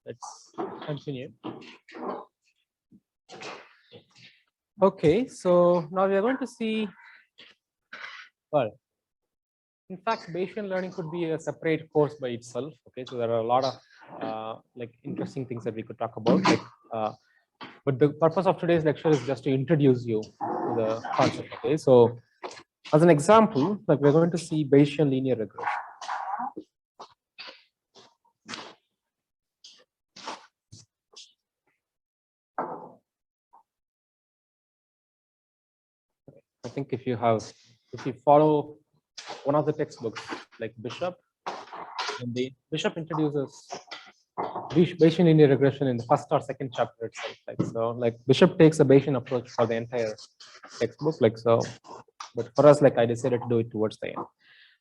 let's continue. Okay, so now we are going to see, well, in fact, Bayesian learning could be a separate course by itself. Okay, so there are a lot of like interesting things that we could talk about. Like, but the purpose of today's lecture is just to introduce you to the concept. Okay, so as an example, like we're going to see Bayesian linear regression. I think if you follow one of the textbooks like Bishop, and Bishop introduces Bayesian linear regression in the first or second chapter itself. Like so, like Bishop takes a Bayesian approach for the entire textbook. Like so, but for us, like I decided to do it towards the end.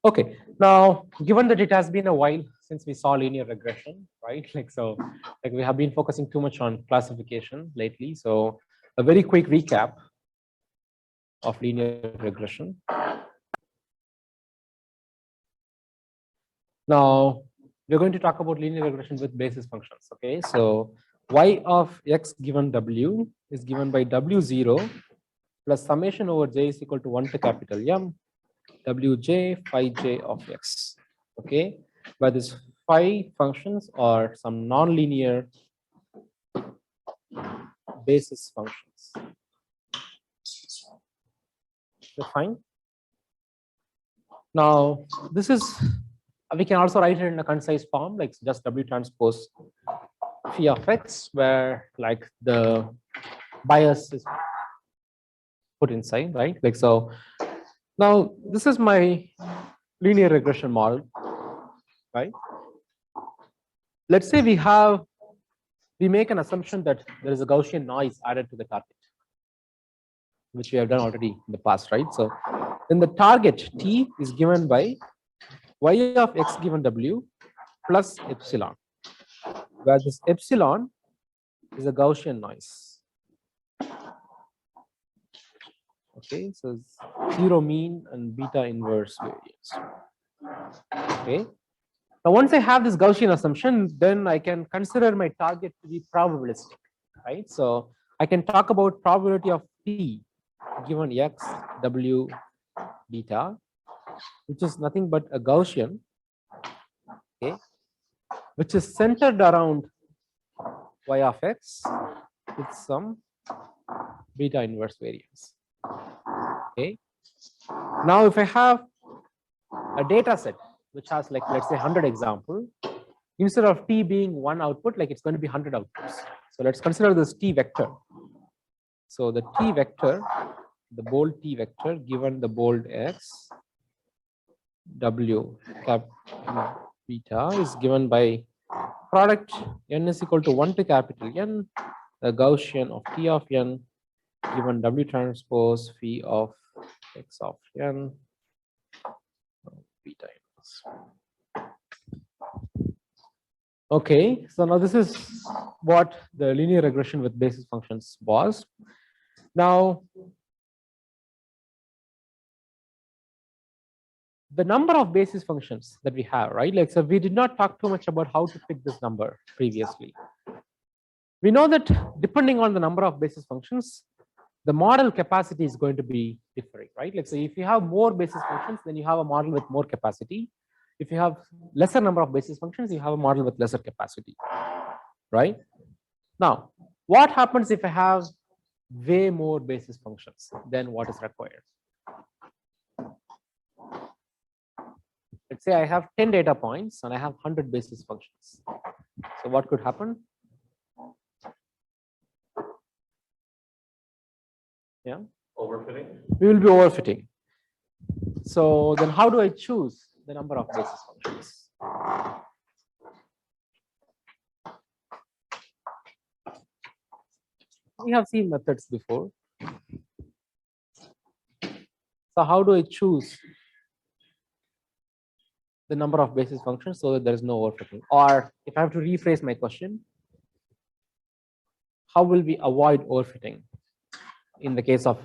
Okay, now given that it has been a while since we saw linear regression, right? Like so, like we have been focusing too much on classification lately. So a very quick recap of linear regression. Now we're going to talk about linear regression with basis functions. Okay, so y of x given w is given by w0 plus summation over j is equal to 1 to capital M wj phi j of x. Okay, where this phi functions are some nonlinear basis functions. That's fine. Now this is, we can also write it in a concise form, like just w transpose phi of x, where like the bias is put inside, right? Like so. Now this is my linear regression model, right? Let's say we make an assumption that there is a Gaussian noise added to the target, which we have done already in the past, right? So then the target t is given by y of x given w plus epsilon, where this epsilon is a Gaussian noise. Okay, so it's zero mean and beta inverse variance. Okay. Now, once I have this Gaussian assumption, then I can consider my target to be probabilistic, right? So I can talk about probability of t given x, w, beta, which is nothing but a Gaussian, okay, which is centered around y of x with some beta inverse variance. Okay. Now, if I have a data set which has like, let's say 100 example, instead of t being one output, like it's going to be 100 outputs. So let's consider this t vector. So the t vector, the bold t vector given the bold x, w cap beta is given by product n is equal to 1 to capital N, the Gaussian of t of n given w transpose phi of x of n beta inverse. Okay, so now this is what the linear regression with basis functions was. Now, the number of basis functions that we have, right? Like, so we did not talk too much about how to pick this number previously. We know that depending on the number of basis functions, the model capacity is going to be differing, right? Like, so if you have more basis functions, then you have a model with more capacity. If you have lesser number of basis functions, you have a model with lesser capacity, right? Now, what happens if I have way more basis functions than what is required? Let's say I have 10 data points and I have 100 basis functions. So what could happen? Yeah. Overfitting. We will be overfitting. So then how do I choose the number of basis functions? We have seen methods before. So how do I choose the number of basis functions so that there is no overfitting? Or if I have to rephrase my question, how will we avoid overfitting in the case of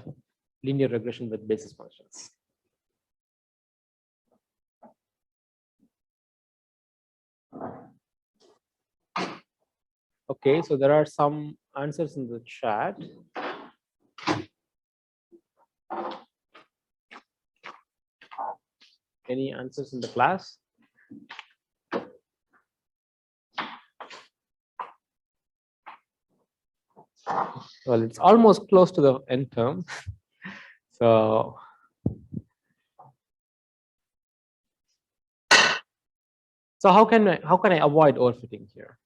linear regression with basis functions? Okay, so there are some answers in the chat. Any answers in the class? Well, it's almost close to the end term. So how can I avoid overfitting here?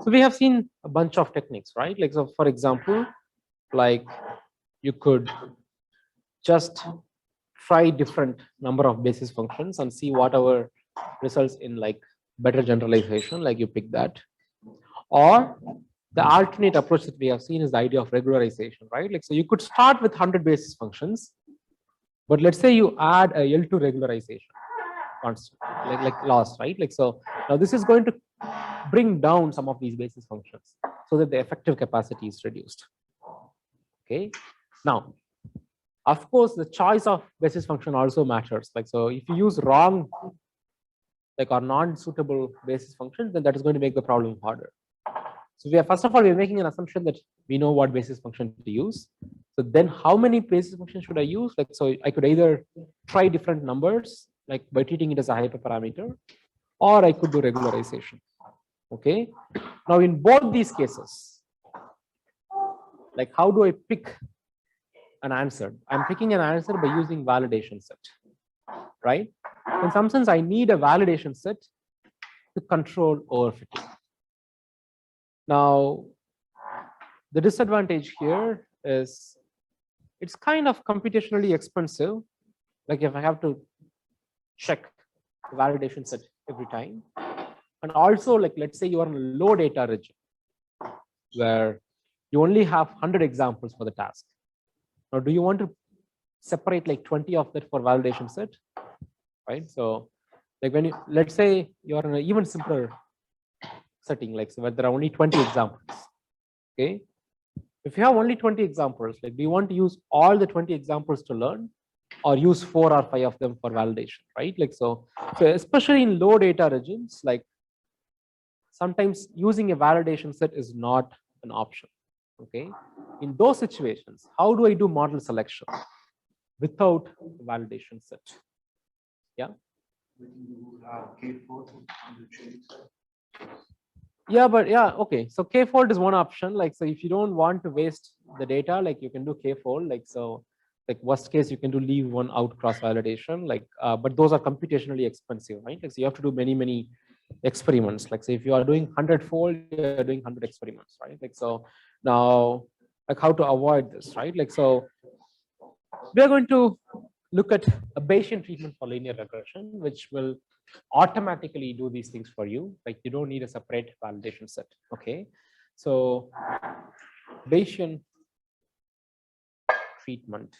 So we have seen a bunch of techniques, right? Like, so for example, like you could just try different number of basis functions and see whatever results in like better generalization, like you pick that. Or the alternate approach that we have seen is the idea of regularization, right? Like, so you could start with 100 basis functions, but let's say you add a L2 regularization constant, like loss, right? Like, so now this is going to bring down some of these basis functions so that the effective capacity is reduced. Okay. Now, of course, the choice of basis function also matters. Like, so if you use wrong, like, or non-suitable basis functions, then that is going to make the problem harder. So we are, first of all, we're making an assumption that we know what basis function to use. So then how many basis functions should I use? Like, so I could either try different numbers, like by treating it as a hyperparameter, or I could do regularization. Okay. Now in both these cases, like how do I pick an answer? I'm picking an answer by using validation set, right? In some sense, I need a validation set to control overfitting. Now, the disadvantage here is it's kind of computationally expensive. Like if I have to check the validation set every time. And also, like, let's say you are in a low data region where you only have 100 examples for the task. Now, do you want to separate like 20 of that for validation set, right? So like when you, let's say you're in an even simpler setting, like so where there are only 20 examples, okay? If you have only 20 examples, like do you want to use all the 20 examples to learn or use 4 or 5 of them for validation, right? Like so especially in low data regions, like sometimes using a validation set is not an option, okay? In those situations, how do I do model selection without a validation set? Yeah. Yeah, but yeah, okay. So k-fold is one option. Like, so if you don't want to waste the data, like you can do k-fold. Like, so like worst case, you can do leave one out cross validation. Like, but those are computationally expensive, right? Like, so you have to do many experiments. Like, so if you are doing 100-fold, you're doing 100 experiments, right? Like, so now, like how to avoid this, right? Like, so we are going to look at a Bayesian treatment for linear regression, which will automatically do these things for you. Like you don't need a separate validation set. Okay. So Bayesian treatment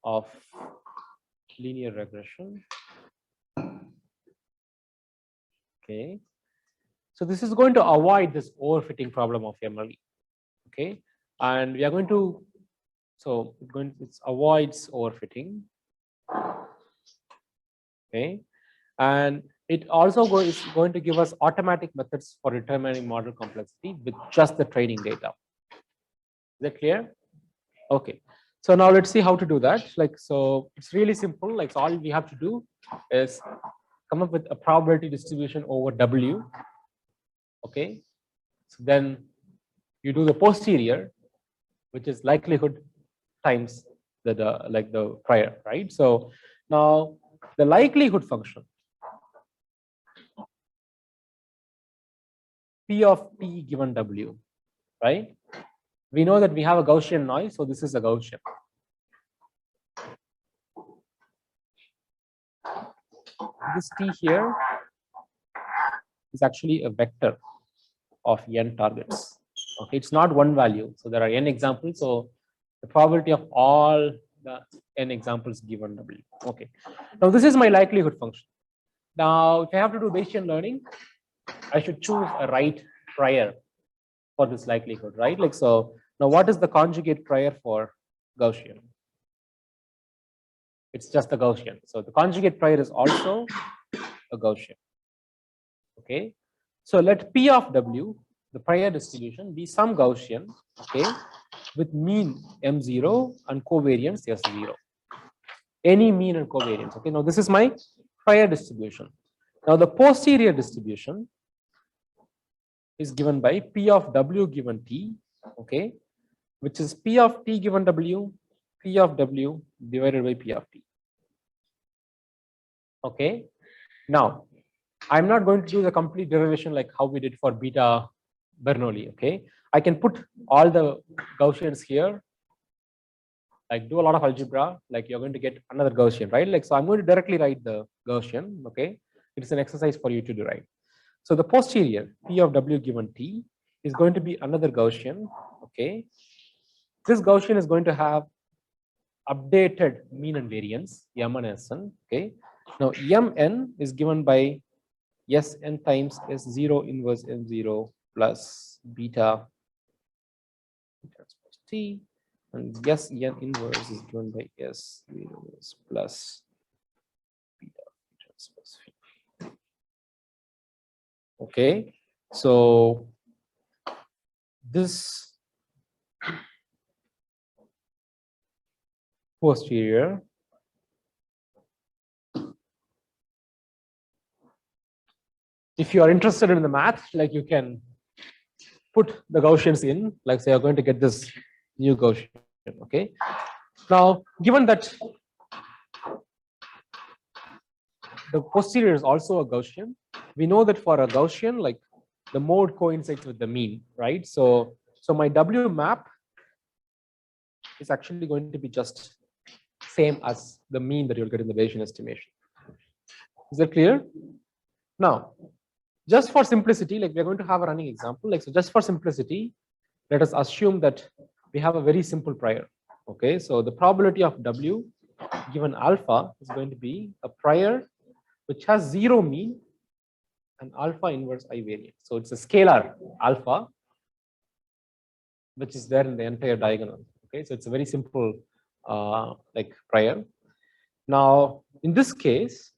of linear regression. Okay. So this is going to avoid this overfitting problem of ML. Okay. And we are going to, so it avoids overfitting. Okay. And it also is going to give us automatic methods for determining model complexity with just the training data. Is that clear? Okay. So now let's see how to do that. Like, so it's really simple. Like, so all we have to do is come up with a probability distribution over W. Okay. So then you do the posterior, which is likelihood times the like the prior, right? So now the likelihood function P of P given W, right? We know that we have a Gaussian noise, so this is a Gaussian. This T here is actually a vector of n targets. Okay, it's not one value, so there are n examples. So the probability of all the n examples given W. Okay, now this is my likelihood function. Now, if I have to do Bayesian learning, I should choose a right prior for this likelihood, right? Like so. Now, what is the conjugate prior for Gaussian? It's just a Gaussian. So the conjugate prior is also a Gaussian. Okay, so let P of W, the prior distribution, be some Gaussian, okay, with mean M0 and covariance S0. Any mean and covariance. Okay, now this is my prior distribution. Now the posterior distribution is given by P of W given T, okay, which is P of T given W, P of W divided by P of T. Okay, now I'm not going to do the complete derivation like how we did for beta Bernoulli. Okay, I can put all the Gaussians here, like do a lot of algebra, like you're going to get another Gaussian, right? Like, so I'm going to directly write the Gaussian. Okay, it's an exercise for you to do, right? So the posterior P of W given T is going to be another Gaussian. Okay, this Gaussian is going to have updated mean and variance M and Sn. Okay, now Mn is given by Sn times S0 inverse M0 plus beta transpose T, and Sn inverse is given by S0 plus beta transpose phi. Okay, so this posterior if you are interested in the math, like you can put the Gaussians in, like say you're going to get this new Gaussian. Okay, now given that the posterior is also a Gaussian, we know that for a Gaussian, like the mode coincides with the mean, right? So my W map is actually going to be just same as the mean that you'll get in the Bayesian estimation. Is that clear? Now, just for simplicity, like we're going to have a running example. Like, so just for simplicity, let us assume that we have a very simple prior. Okay, so the probability of W given alpha is going to be a prior which has zero mean and alpha inverse I variance. So it's a scalar alpha, which is there in the entire diagonal. Okay, so it's a very simple like prior. Now, in this case,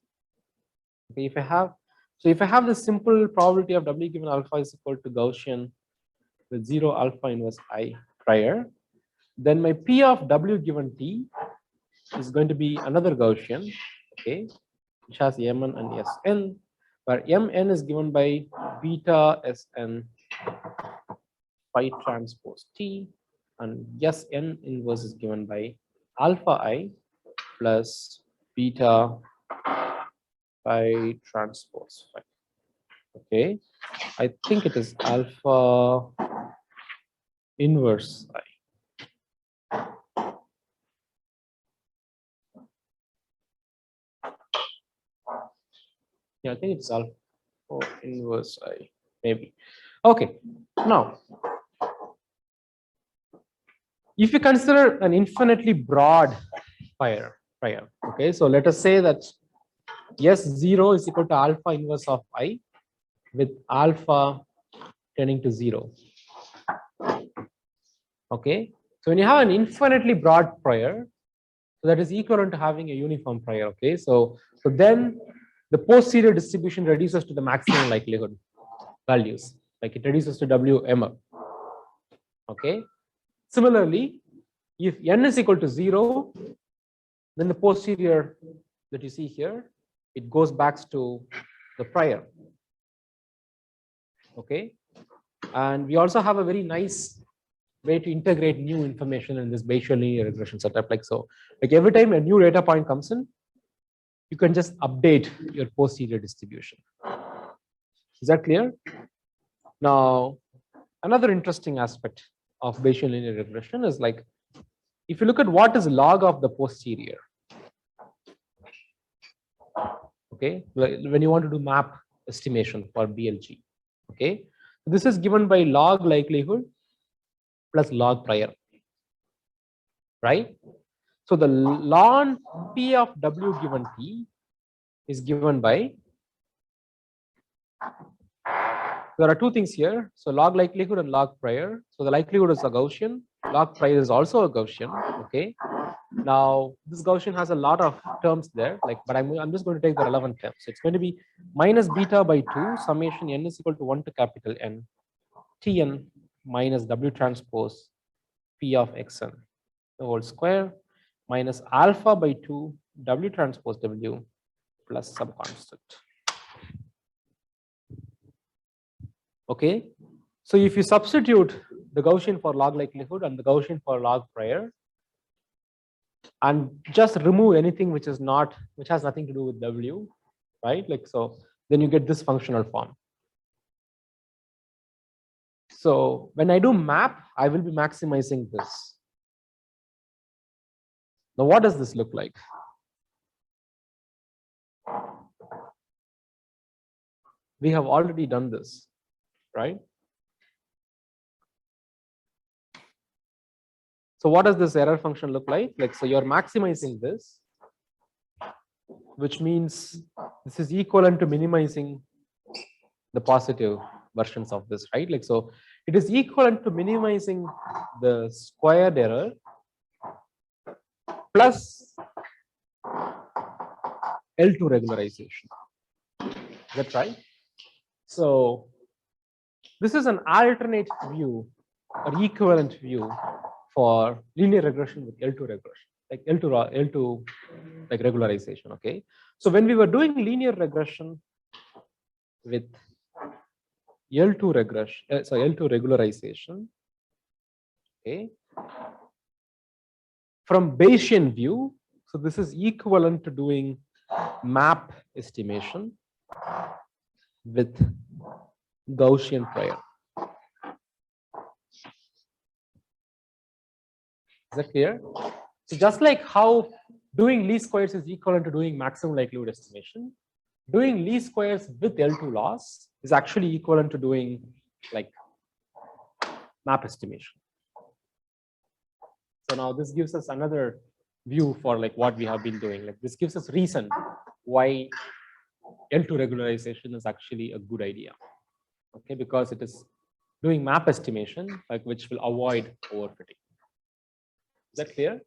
okay, if I have the simple probability of W given alpha is equal to Gaussian with 0 alpha inverse I prior, then my P of W given T is going to be another Gaussian, okay, which has Mn and Sn, where Mn is given by beta Sn phi transpose T, and Sn inverse is given by alpha I plus beta phi transpose phi. Okay, I think it is alpha inverse I. Yeah, I think it's alpha inverse I, maybe. Okay, now if you consider an infinitely broad prior, okay, so let us say that S0 is equal to alpha inverse of I with alpha tending to 0. Okay, so when you have an infinitely broad prior, so that is equivalent to having a uniform prior. Okay, so then the posterior distribution reduces to the maximum likelihood values, like it reduces to WML. Okay, similarly, if n is equal to 0, then the posterior that you see here, it goes back to the prior. Okay, and we also have a very nice way to integrate new information in this Bayesian linear regression setup. Like so, like every time a new data point comes in, you can just update your posterior distribution. Is that clear? Now, another interesting aspect of Bayesian linear regression is like, if you look at what is log of the posterior, okay, when you want to do map estimation for BLG, okay, this is given by log likelihood plus log prior, right? So the ln P of W given T is given by, there are two things here. So log likelihood and log prior. So the likelihood is a Gaussian, log prior is also a Gaussian. Okay, Now this Gaussian has a lot of terms there, like, but I'm just going to take the relevant terms. So it's going to be minus beta by 2 summation n is equal to 1 to capital N Tn minus W transpose P of xn the whole square minus alpha by 2 W transpose W plus some constant. Okay, so if you substitute the Gaussian for log likelihood and the Gaussian for log prior, and just remove anything which has nothing to do with W, right? Like, so then you get this functional form. So when I do map, I will be maximizing this. Now, what does this look like? We have already done this, right? So what does this error function look like? Like, so you're maximizing this, which means this is equivalent to minimizing the positive versions of this, right? Like, so it is equivalent to minimizing the squared error plus L2 regularization. Is that right? So this is an alternate view or equivalent view for linear regression with L2 regression, like L2 like regularization. Okay, so when we were doing linear regression with L2 regression, L2 regularization, okay, from Bayesian view, so this is equivalent to doing map estimation with Gaussian prior. Is that clear? So just like how doing least squares is equivalent to doing maximum likelihood estimation, doing least squares with L2 loss is actually equivalent to doing like map estimation. So now this gives us another view for like what we have been doing. Like this gives us reason why L2 regularization is actually a good idea. Okay, because it is doing map estimation, like which will avoid overfitting. Is that clear?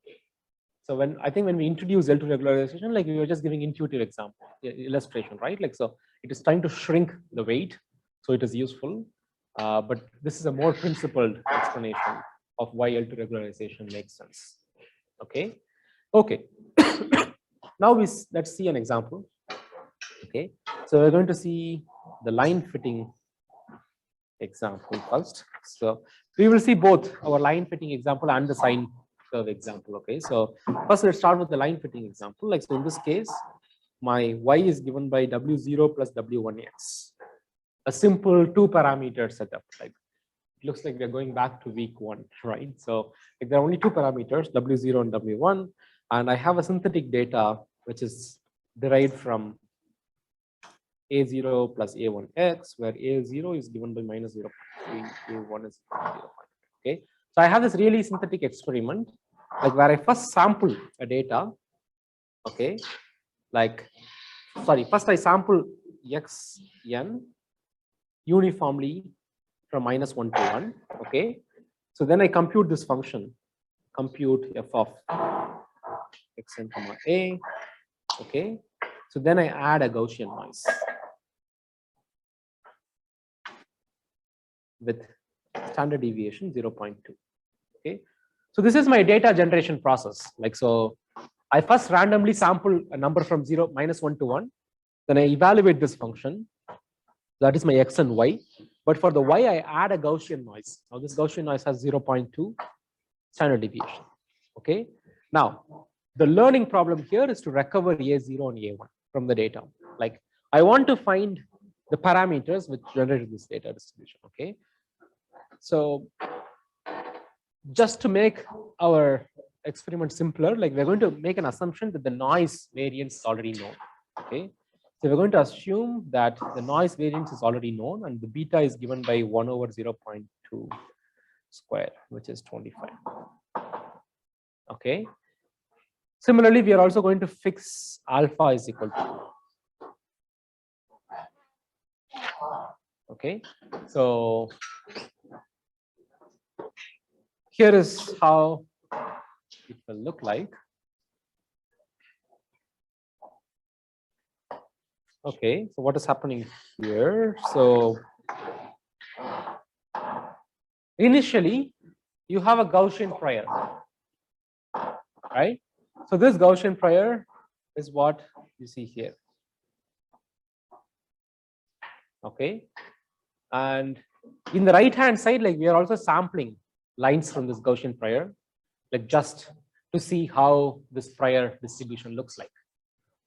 So when I think when we introduce L2 regularization, like we were just giving intuitive example, illustration, right? Like, so it is trying to shrink the weight, so it is useful. But this is a more principled explanation of why L2 regularization makes sense. Okay. Okay. Now let's see an example. Okay. So we're going to see the line fitting example first. So we will see both our line fitting example and the sine curve example. Okay, so first let's start with the line fitting example. Like, so in this case, my y is given by W0 plus W1x, a simple 2-parameter setup. Like, it looks like we're going back to week 1, right? So like, there are only 2 parameters, W0 and W1, and I have a synthetic data which is derived from A0 plus A1x, where A0 is given by minus 0.3, A1 is 0.5. Okay, so I have this really synthetic experiment, like where I first sample a data. Okay, like, sorry, first I sample xn uniformly from -1 to 1. Okay, so then I compute this function, compute f of xn comma a. Okay, so then I add a Gaussian noise with standard deviation 0.2. Okay, so this is my data generation process. Like, so I first randomly sample a number from -1 to 1, then I evaluate this function, that is my x and y, but for the y I add a Gaussian noise. Now this Gaussian noise has 0.2 standard deviation. Okay, now the learning problem here is to recover A0 and A1 from the data. Like, I want to find the parameters which generated this data distribution. Okay, so just to make our experiment simpler, like we're going to make an assumption that the noise variance is already known. Okay, so we're going to assume that the noise variance is already known and the beta is given by 1 over 0.2 square, which is 25. Okay, similarly we are also going to fix alpha is equal to. Okay, so here is how it will look like. Okay, so what is happening here? So initially, you have a Gaussian prior, right? So this Gaussian prior is what you see here. Okay, and in the right hand side, like we are also sampling lines from this Gaussian prior, like just to see how this prior distribution looks like.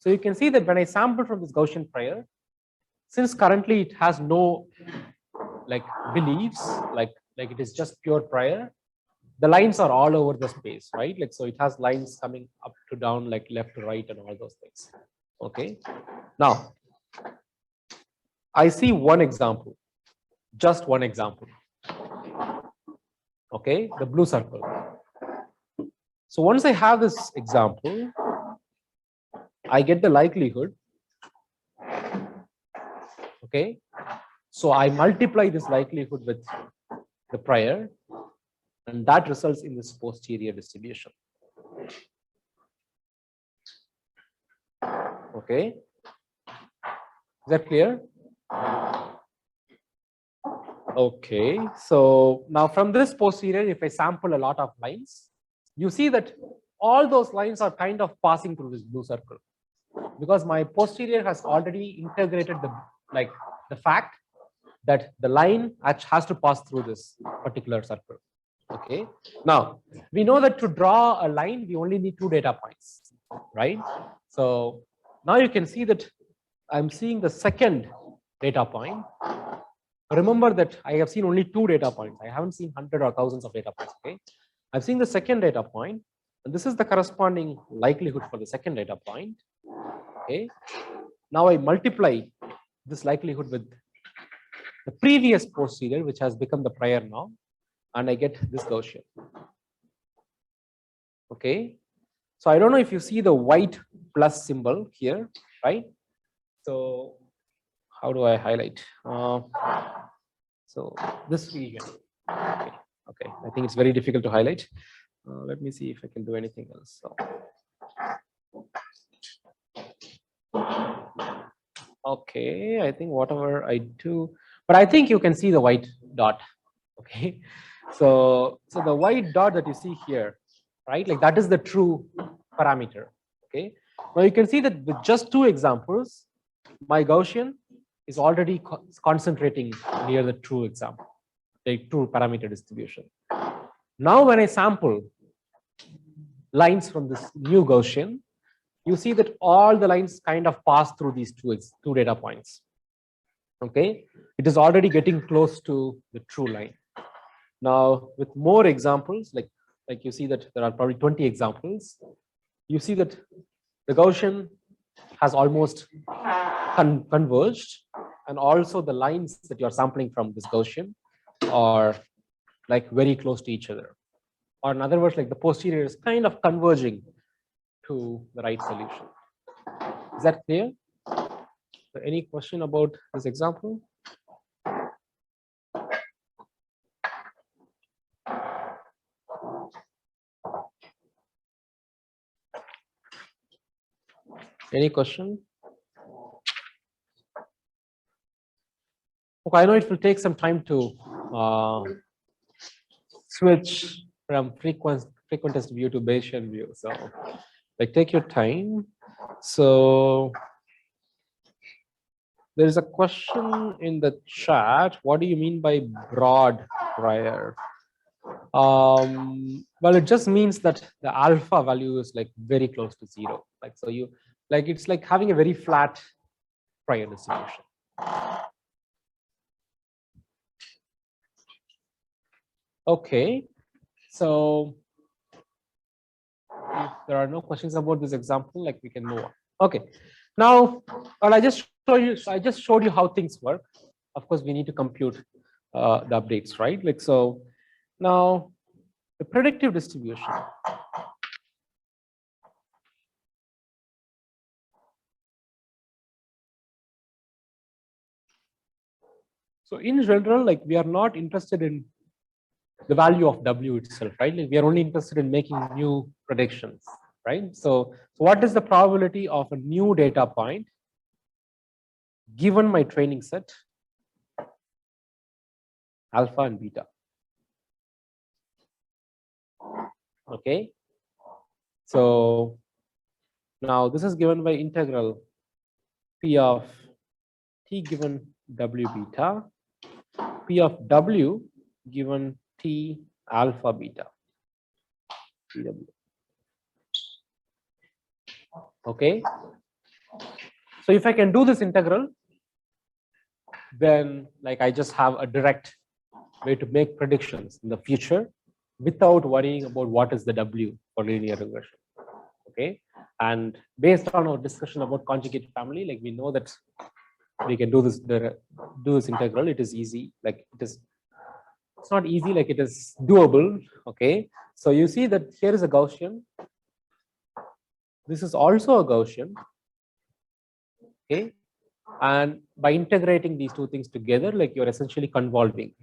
So you can see that when I sample from this Gaussian prior, since currently it has no like beliefs, like it is just pure prior, the lines are all over the space, right? Like, so it has lines coming up to down, like left to right and all those things. Okay, now I see one example, just one example. Okay, the blue circle. So once I have this example, I get the likelihood. Okay, so I multiply this likelihood with the prior, and that results in this posterior distribution. Okay, is that clear? Okay, so now from this posterior, if I sample a lot of lines, you see that all those lines are kind of passing through this blue circle, because my posterior has already integrated the fact that the line has to pass through this particular circle. Okay, now we know that to draw a line, we only need 2 data points, right? So now you can see that I'm seeing the second data point. Remember that I have seen only 2 data points. I haven't seen hundreds or thousands of data points. Okay, I've seen the second data point, and this is the corresponding likelihood for the second data point. Okay, now I multiply this likelihood with the previous posterior, which has become the prior now, and I get this Gaussian. Okay, so I don't know if you see the white plus symbol here, right? So how do I highlight? So this region. Okay, I think it's very difficult to highlight. Let me see if I can do anything else. So, okay, I think whatever I do, but I think you can see the white dot. Okay, so the white dot that you see here, right? Like that is the true parameter. Okay, now you can see that with just 2 examples, my Gaussian is already concentrating near the true example, the true parameter distribution. Now, when I sample lines from this new Gaussian, you see that all the lines kind of pass through these two data points. Okay, it is already getting close to the true line. Now, with more examples, like you see that there are probably 20 examples, you see that the Gaussian has almost converged, and also the lines that you're sampling from this Gaussian are like very close to each other. Or in other words, like the posterior is kind of converging to the right solution. Is that clear? So any question about this example? Any question? Okay, I know it will take some time to switch from frequentist view to Bayesian view. So, like, take your time. So, there is a question in the chat. What do you mean by broad prior? Well, it just means that the alpha value is like very close to 0. Like, so you like it's like having a very flat prior distribution. Okay, so if there are no questions about this example, like we can move on. Okay, now, well, I just showed you how things work. Of course, we need to compute the updates, right? Like, so now the predictive distribution. So in general, like we are not interested in the value of W itself, right? Like we are only interested in making new predictions, right? So what is the probability of a new data point given my training set, alpha and beta. Okay. So now this is given by integral P of T given W beta, P of W given T alpha beta. PW. Okay. So if I can do this integral, then like I just have a direct way to make predictions in the future without worrying about what is the W for linear regression. Okay. And based on our discussion about conjugate family, like we know that we can do this integral. It is easy. Like it's not easy, like it is doable. Okay. So you see that here is a Gaussian. This is also a Gaussian. Okay. And by integrating these two things together, like you're essentially convolving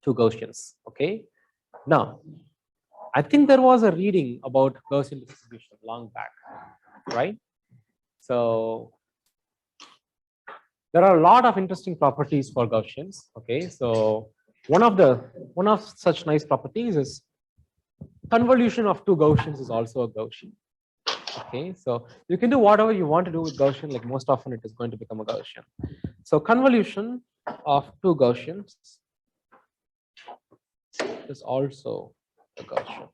two Gaussians. Okay. Now, I think there was a reading about Gaussian distribution long back, right? So there are a lot of interesting properties for Gaussians. Okay. So one of such nice properties is convolution of two Gaussians is also a Gaussian. Okay, so you can do whatever you want to do with Gaussian, like most often it is going to become a Gaussian. So convolution of two Gaussians is also a Gaussian.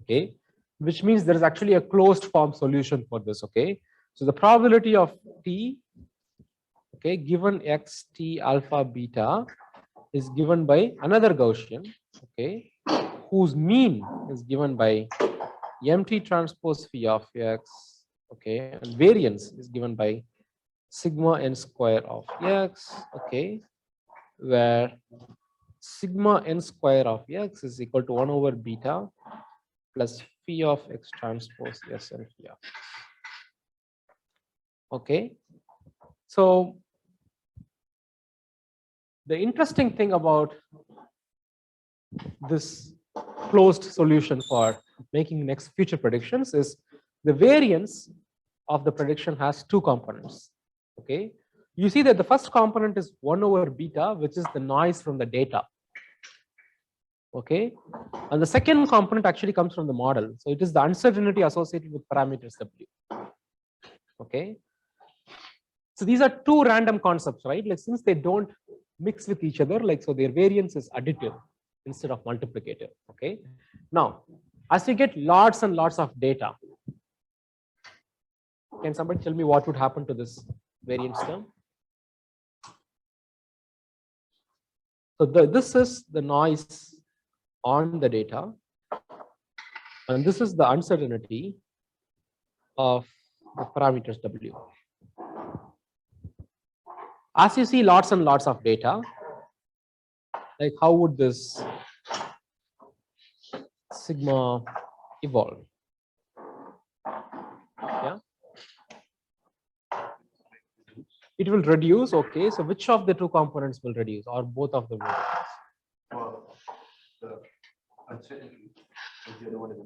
Okay, which means there is actually a closed form solution for this. Okay, so the probability of T, okay, given X T alpha beta is given by another Gaussian, okay, whose mean is given by MT transpose phi of X, okay, and variance is given by sigma n square of X, okay, where sigma n square of X is equal to 1 over beta plus phi of X transpose S and phi of X. Okay, so the interesting thing about this closed solution for making next future predictions is the variance of the prediction has two components. Okay, you see that the first component is 1 over beta, which is the noise from the data. Okay, and the second component actually comes from the model, so it is the uncertainty associated with parameters W. Okay, so these are two random concepts, right? Like since they don't mix with each other, like so their variance is additive instead of multiplicative. Okay, now as we get lots and lots of data, can somebody tell me what would happen to this variance term? So this is the noise on the data, and this is the uncertainty of the parameters W. As you see lots and lots of data, like how would this sigma evolve? Yeah, it will reduce. Okay, so which of the two components will reduce, or both of them will reduce? Well, the uncertainty is the other one.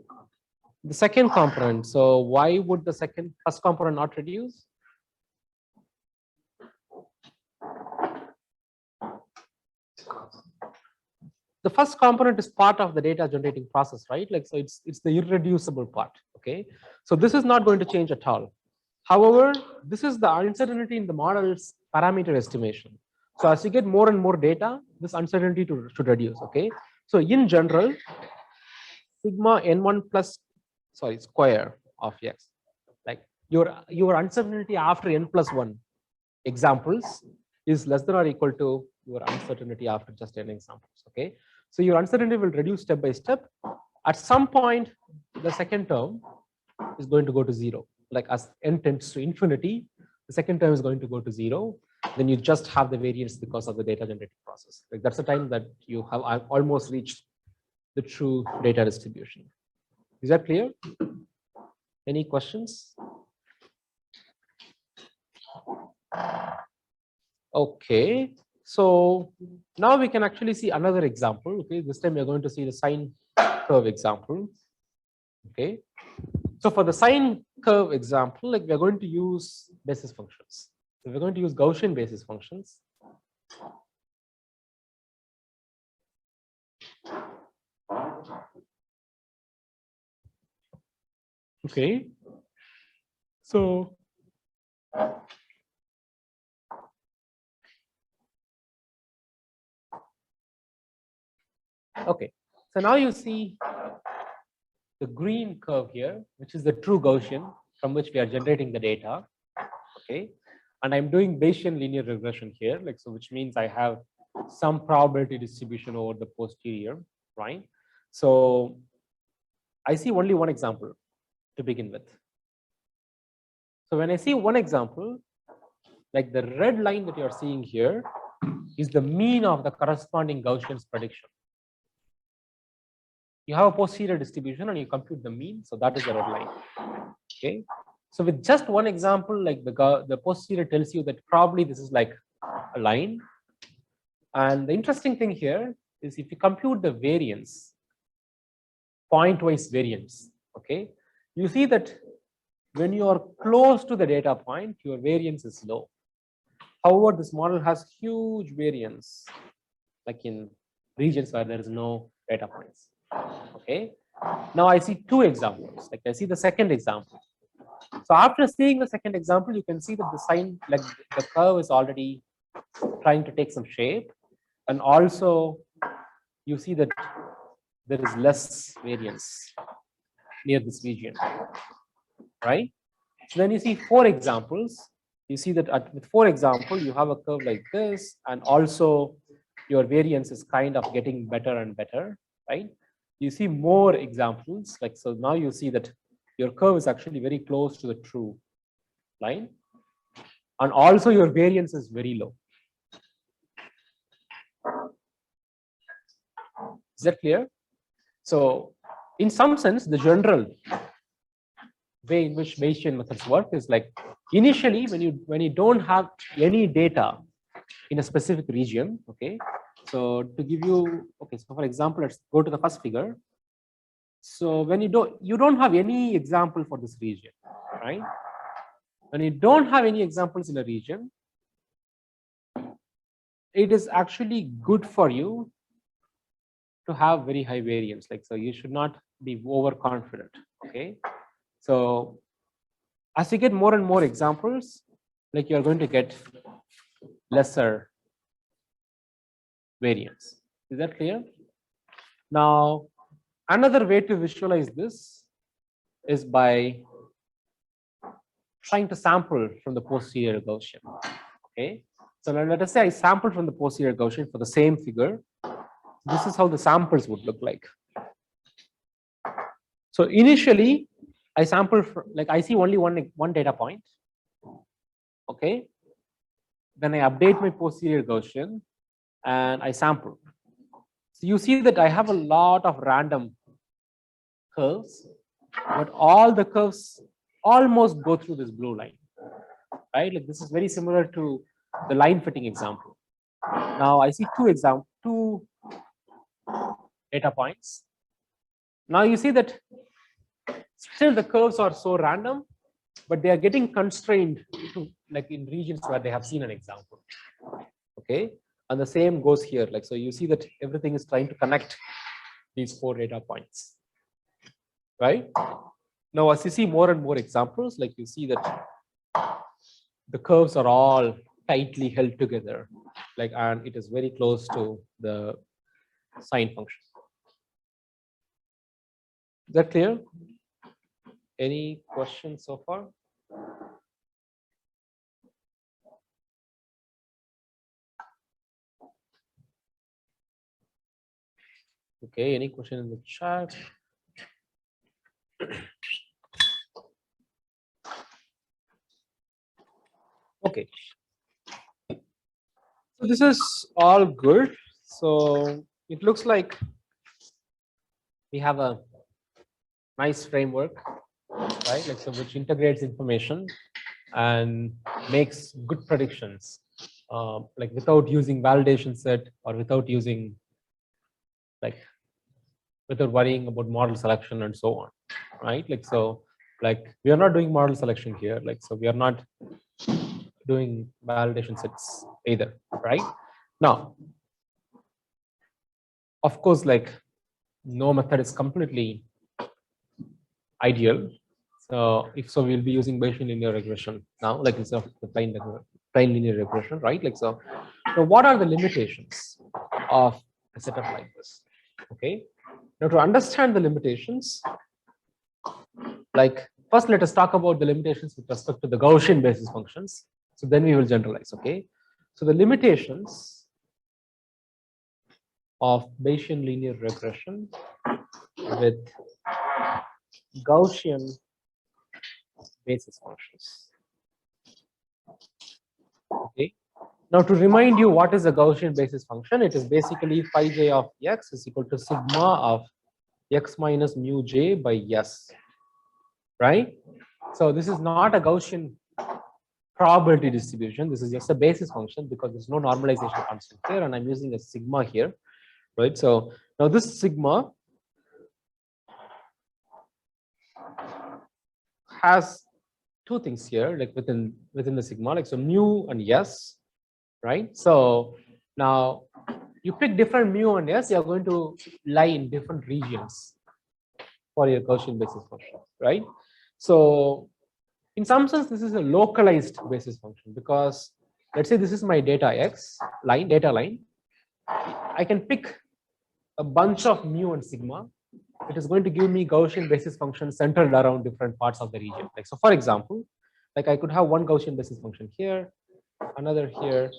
The second component. So why would the first component not reduce? The first component is part of the data generating process, right? Like so, it's the irreducible part. Okay, so this is not going to change at all. However, this is the uncertainty in the model's parameter estimation. So as you get more and more data, this uncertainty should reduce. Okay, so in general, sigma n1 plus square of X, like your uncertainty after n plus 1 examples is less than or equal to your uncertainty after just n examples. Okay, so your uncertainty will reduce step by step. At some point, the second term is going to go to 0. Like as n tends to infinity, the second term is going to go to 0. Then you just have the variance because of the data generating process. Like that's the time that you have almost reached the true data distribution. Is that clear? Any questions? Okay, so now we can actually see another example. Okay, this time we're going to see the sine curve example. Okay, so for the sine curve example, like we're going to use basis functions. So we're going to use Gaussian basis functions. Okay. So okay. So now you see the green curve here, which is the true Gaussian from which we are generating the data. Okay. And I'm doing Bayesian linear regression here, like so, which means I have some probability distribution over the posterior, right? So I see only one example to begin with. So when I see one example, like the red line that you're seeing here is the mean of the corresponding Gaussian's prediction. You have a posterior distribution and you compute the mean, so that is the red line. Okay. So with just one example, like the posterior tells you that probably this is like a line. And the interesting thing here is if you compute the variance, point-wise variance, okay, you see that when you are close to the data point, your variance is low. However, this model has huge variance, like in regions where there is no data points. Okay. Now I see two examples. Like I see the second example. So after seeing the second example, you can see that the sign, like the curve is already trying to take some shape, and also you see that there is less variance near this region, right? So then you see four examples. You see that with four examples, you have a curve like this, and also your variance is kind of getting better and better, right? You see more examples, like so now you see that your curve is actually very close to the true line, and also your variance is very low. Is that clear? So in some sense, the general way in which Bayesian methods work is like initially when you don't have any data in a specific region, okay. So to give you, okay, so for example, let's go to the first figure. So when you don't have any example for this region, right? When you don't have any examples in a region, it is actually good for you to have very high variance. Like, so you should not be overconfident, okay? So as you get more and more examples, like you're going to get lesser variance. Is that clear? Now, another way to visualize this is by trying to sample from the posterior Gaussian. Okay. So let us say I sample from the posterior Gaussian for the same figure. This is how the samples would look like. So initially, I sample like I see only one data point. Okay. Then I update my posterior Gaussian and I sample. So you see that I have a lot of random curves, but all the curves almost go through this blue line, right? Like this is very similar to the line fitting example. Now I see two data points. Now you see that still the curves are so random, but they are getting constrained to like in regions where they have seen an example. Okay, and the same goes here. Like so, you see that everything is trying to connect these four data points, right? Now, as you see more and more examples, like you see that the curves are all tightly held together, like and it is very close to the sine function. Is that clear? Any questions so far? Okay, any question in the chat? Okay. So this is all good. So it looks like we have a nice framework, right? Like so, which integrates information and makes good predictions, like without using validation set or without using like without worrying about model selection and so on, right? Like so, like we are not doing model selection here. Like so, we are not doing validation sets either, right? Now, of course, like no method is completely ideal. So if so, we'll be using Bayesian linear regression now, like instead of the plain linear regression, right? Like so. So what are the limitations of a setup like this? Okay. Now to understand the limitations, like first let us talk about the limitations with respect to the Gaussian basis functions. So then we will generalize. Okay. So the limitations of Bayesian linear regression with Gaussian basis functions. Okay. Now to remind you what is a Gaussian basis function, it is basically phi j of x is equal to sigma of x minus mu j by s, right? So this is not a Gaussian probability distribution. This is just a basis function because there's no normalization constant here, and I'm using a sigma here, right? So now this sigma has two things here, like within the sigma, like so mu and s, right? So now you pick different mu and s, you're going to lie in different regions for your Gaussian basis function, right? So in some sense, this is a localized basis function because let's say this is my data x line, data line. I can pick a bunch of mu and sigma. It is going to give me Gaussian basis functions centered around different parts of the region. Like so, for example, like I could have one Gaussian basis function here, another here,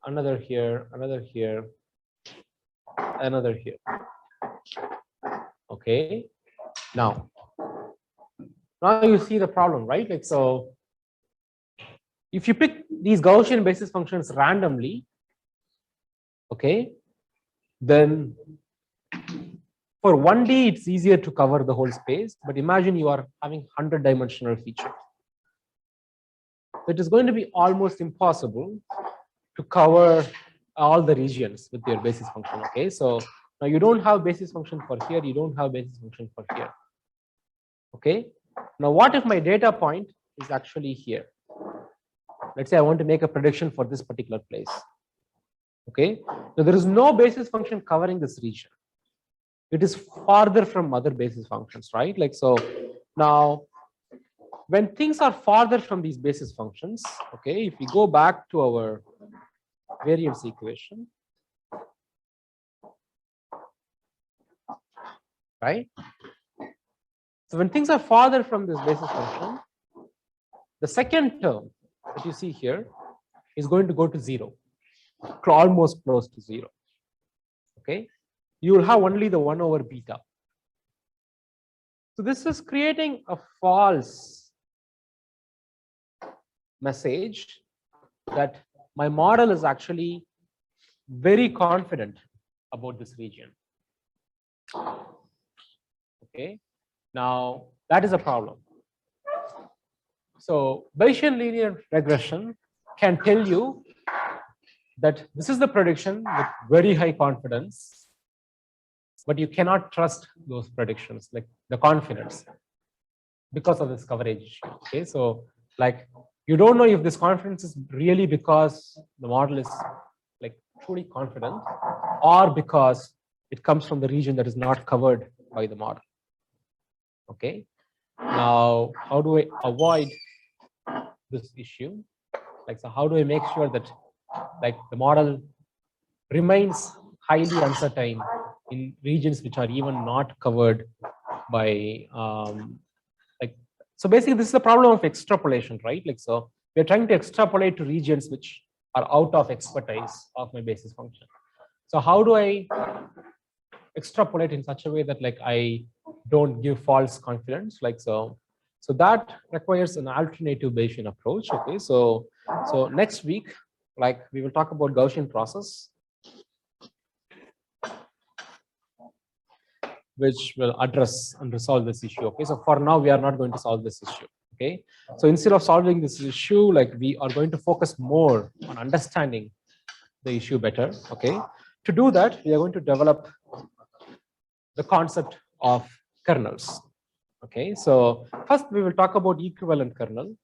another here, another here, another here. Okay. Now you see the problem, right? Like so, if you pick these Gaussian basis functions randomly, okay, then for 1D it's easier to cover the whole space. But imagine you are having 100-dimensional feature. It is going to be almost impossible to cover all the regions with your basis function. Okay, so now you don't have basis function for here, you don't have basis function for here. Okay, now what if my data point is actually here? Let's say I want to make a prediction for this particular place. Okay, now there is no basis function covering this region. It is farther from other basis functions, right? Like so, now when things are farther from these basis functions, okay, if we go back to our variance equation, right? So when things are farther from this basis function, the second term that you see here is going to go to 0, almost close to 0. Okay, you will have only the 1 over beta. So this is creating a false message that my model is actually very confident about this region. Okay, now that is a problem. So Bayesian linear regression can tell you that this is the prediction with very high confidence, but you cannot trust those predictions, like the confidence, because of this coverage. Okay, so like you don't know if this confidence is really because the model is like truly confident, or because it comes from the region that is not covered by the model. Okay, now how do I avoid this issue? Like, so how do I make sure that like the model remains highly uncertain in regions which are even not covered by like, so basically this is the problem of extrapolation, right? Like, so we're trying to extrapolate to regions which are out of expertise of my basis function. So how do I extrapolate in such a way that like I don't give false confidence? Like so that requires an alternative Bayesian approach. Okay, so next week, like we will talk about Gaussian process, which will address and resolve this issue. Okay, so for now we are not going to solve this issue. Okay, so instead of solving this issue, like we are going to focus more on understanding the issue better. Okay, to do that, we are going to develop the concept of kernels. Okay, so first we will talk about equivalent kernel.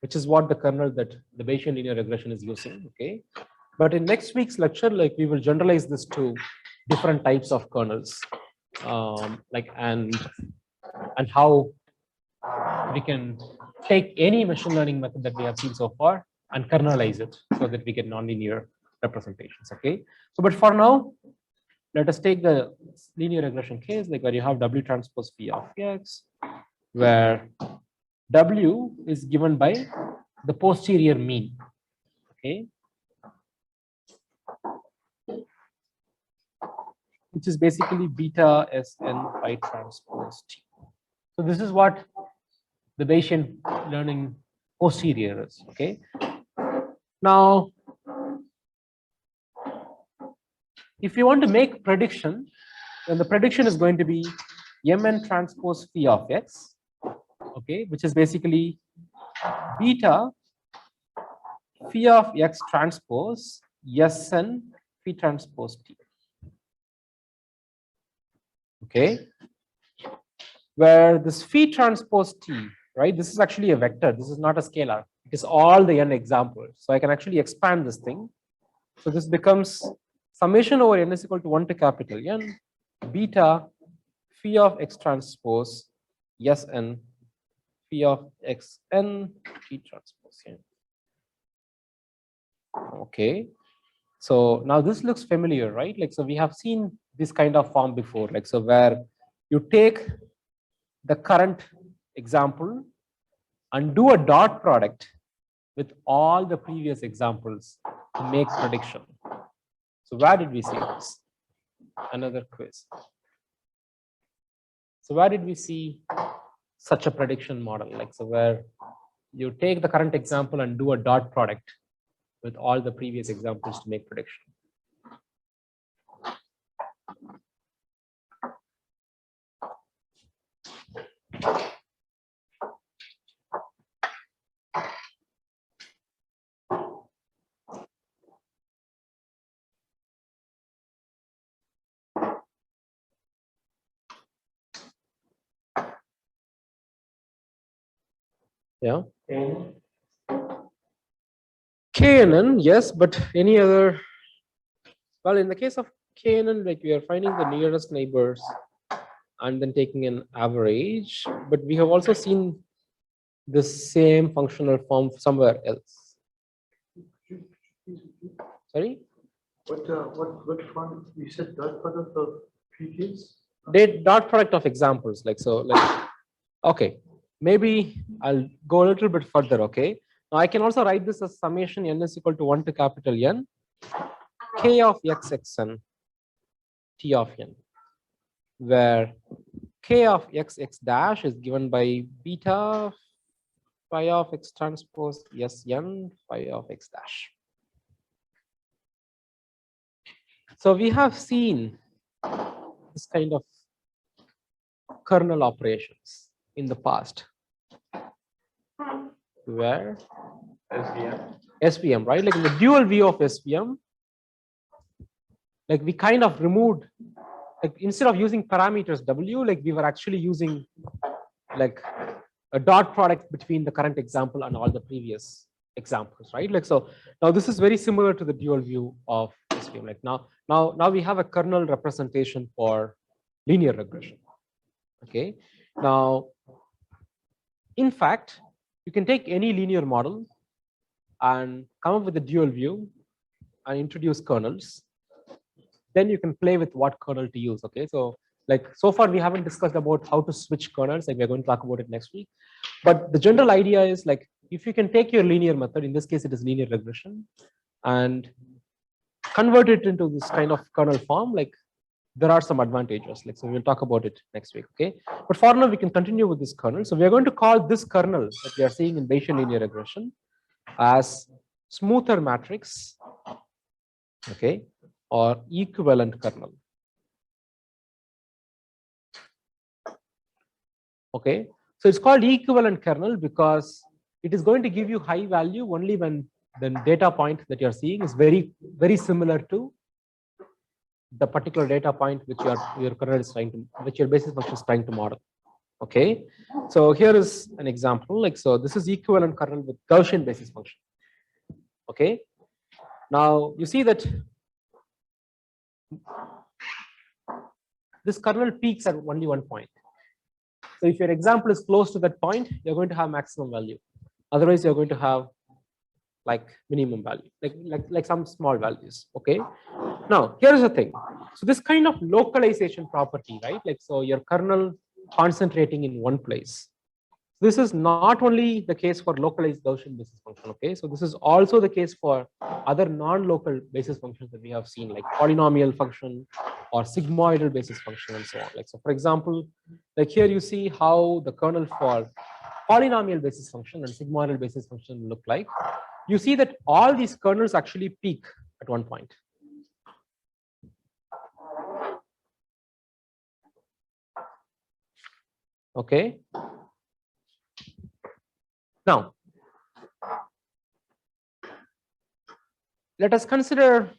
which is what the kernel that the Bayesian linear regression is using. Okay, but in next week's lecture, like we will generalize this to different types of kernels, like and how we can take any machine learning method that we have seen so far and kernelize it so that we get nonlinear representations. Okay, so but for now, let us take the linear regression case, like where you have W transpose P of X, where W is given by the posterior mean. Okay, which is basically beta Sn phi transpose T. So this is what the Bayesian learning posterior is. Okay, now if you want to make prediction, then the prediction is going to be Mn transpose phi of X, okay, which is basically beta phi of X transpose Sn phi transpose T. Okay, where this phi transpose T, right? This is actually a vector. This is not a scalar. It is all the n examples. So I can actually expand this thing. So this becomes summation over n is equal to 1 to capital N beta phi of X transpose Sn phi of Xn T transpose N. Okay, so now this looks familiar, right? Like, so we have seen this kind of form before, like, so where you take the current example and do a dot product with all the previous examples to make prediction. So where did we see this? Another quiz. So where did we see such a prediction model? Like, so where you take the current example and do a dot product with all the previous examples to make prediction. Yeah. KNN, yes, but any other? Well, in the case of KNN, like we are finding the nearest neighbors and then taking an average, but we have also seen the same functional form somewhere else. Sorry? What one you said dot product of previous? Dot product of examples, like so, like okay, maybe I'll go a little bit further. Okay, now I can also write this as summation n is equal to 1 to capital N k of xn T of n, where k of x dash is given by beta phi of X transpose Sn phi of X dash. So we have seen this kind of kernel operations in the past, where SVM, right? Like in the dual view of SVM, like we kind of removed, like instead of using parameters W, like we were actually using like a dot product between the current example and all the previous examples, right? Like so, now this is very similar to the dual view of SVM. Like now we have a kernel representation for linear regression. Okay, now in fact, you can take any linear model and come up with a dual view and introduce kernels. Then you can play with what kernel to use. Okay, so like so far we haven't discussed about how to switch kernels, like we're going to talk about it next week. But the general idea is like if you can take your linear method, in this case it is linear regression, and convert it into this kind of kernel form, like there are some advantages. Like so we'll talk about it next week. Okay, but for now we can continue with this kernel. So we are going to call this kernel that we are seeing in Bayesian linear regression as smoother matrix, okay, or equivalent kernel. Okay, so it's called equivalent kernel because it is going to give you high value only when the data point that you're seeing is very, very similar to the particular data point which your kernel is trying to, which your basis function is trying to model. Okay, so here is an example. Like, so this is equivalent kernel with Gaussian basis function. Okay, now you see that this kernel peaks at only one point. So if your example is close to that point, you're going to have maximum value. Otherwise, you're going to have like minimum value, like some small values. Okay. Now here's the thing. So this kind of localization property, right? Like, so your kernel concentrating in one place. This is not only the case for localized Gaussian basis function. Okay, so this is also the case for other non-local basis functions that we have seen, like polynomial function or sigmoidal basis function and so on. Like, so for example, like here you see how the kernel for polynomial basis function and sigmoidal basis function look like. You see that all these kernels actually peak at one point. Okay. Now, let us consider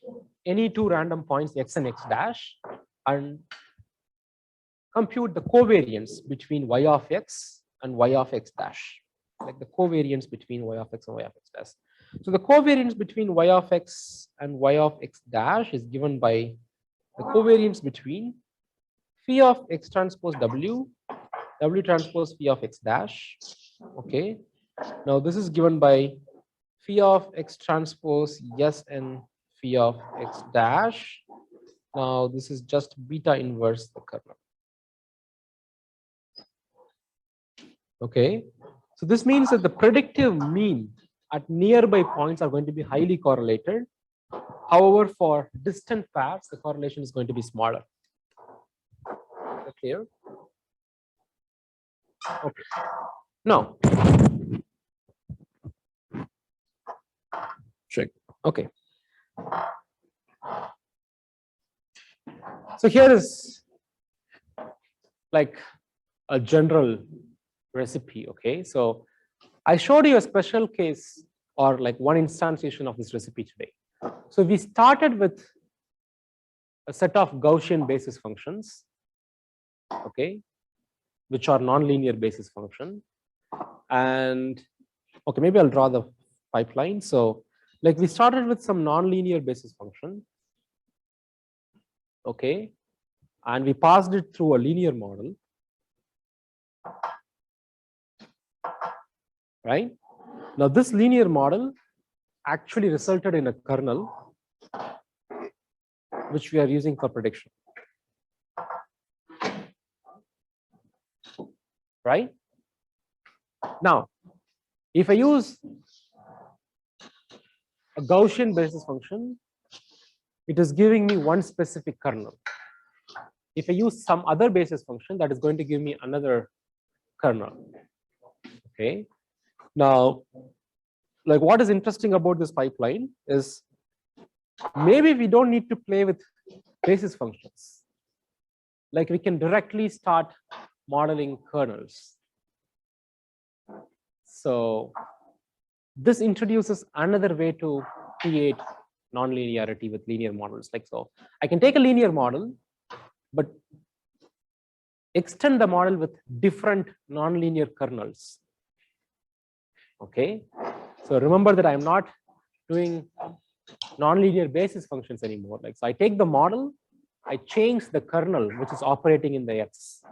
any two random points x and x dash and compute the covariance between y of x and y of x dash, like the covariance between y of x and y of x dash. So the covariance between y of x and y of x dash is given by the covariance between phi of x transpose w, w transpose phi of x dash. Okay. Now this is given by phi of x transpose yes and phi of x dash. Now this is just beta inverse the kernel. Okay, so this means that the predictive mean at nearby points are going to be highly correlated. However, for distant pairs, the correlation is going to be smaller. Is that clear? Okay. Now, check. Okay. So here is like a general recipe. Okay, so I showed you a special case or like one instantiation of this recipe today. So we started with a set of Gaussian basis functions, okay, which are nonlinear basis function. And okay, maybe I'll draw the pipeline. So like we started with some nonlinear basis function, okay, and we passed it through a linear model, right? Now this linear model actually resulted in a kernel which we are using for prediction, right? Now, if I use a Gaussian basis function, it is giving me one specific kernel. If I use some other basis function, that is going to give me another kernel. Okay. Now, like what is interesting about this pipeline is maybe we don't need to play with basis functions. Like we can directly start modeling kernels. So this introduces another way to create nonlinearity with linear models. Like, so I can take a linear model, but extend the model with different nonlinear kernels. Okay, so remember that I'm not doing nonlinear basis functions anymore. Like, so I take the model, I change the kernel which is operating in the X.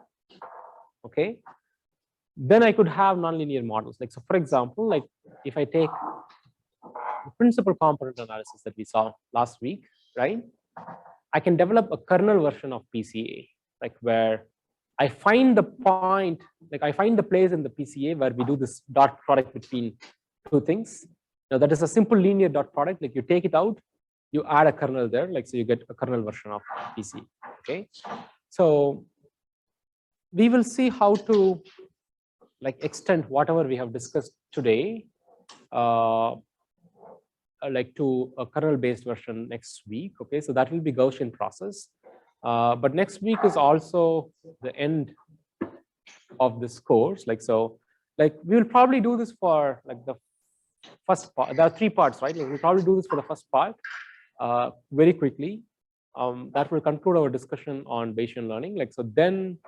Okay, then I could have nonlinear models. Like, so for example, like if I take the principal component analysis that we saw last week, right? I can develop a kernel version of PCA, like where I find the point, like I find the place in the PCA where we do this dot product between two things. Now that is a simple linear dot product. Like you take it out, you add a kernel there, like so you get a kernel version of PCA. Okay, so we will see how to like extend whatever we have discussed today, like to a kernel-based version next week. Okay, so that will be Gaussian process. But next week is also the end of this course. Like so, like we will probably do this for like the first part. There are 3 parts, right? Like we'll probably do this for the first part very quickly. That will conclude our discussion on Bayesian learning. Like so, then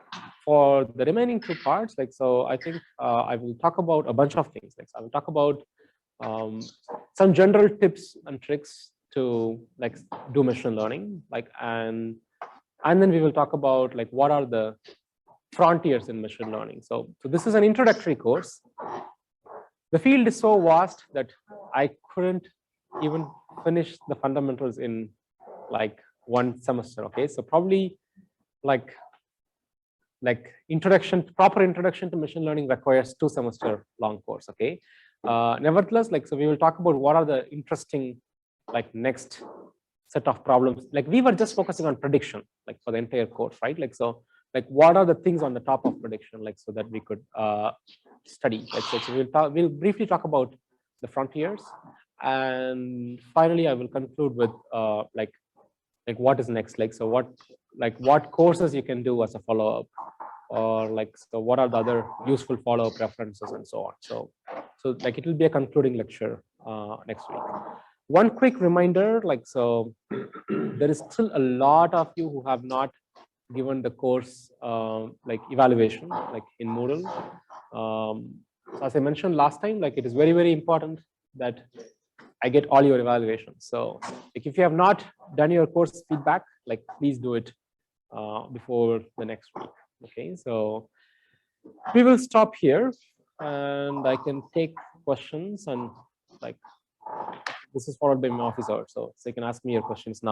for the remaining 2 parts, like, so I think I will talk about a bunch of things. Like, so I will talk about some general tips and tricks to like do machine learning, like, and then we will talk about like what are the frontiers in machine learning. So this is an introductory course. The field is so vast that I couldn't even finish the fundamentals in like 1 semester. Okay, so probably like proper introduction to machine learning requires 2 semester long course. Okay, nevertheless, like, so we will talk about what are the interesting like next set of problems. Like, we were just focusing on prediction like for the entire course, right? Like, so like what are the things on the top of prediction, like, so that we could study. Like, so we'll briefly talk about the frontiers, and finally I will conclude with like what is next. Like, so what courses you can do as a follow-up, or like, so what are the other useful follow-up references and so on. So like it will be a concluding lecture next week. One quick reminder, like, so there is still a lot of you who have not given the course like evaluation like in Moodle. So as I mentioned last time, like, it is very, very important that I get all your evaluations. So like, if you have not done your course feedback, like, please do it before the next week. Okay, so we will stop here, and I can take questions, and like, this is followed by my office hours, so you can ask me your questions now.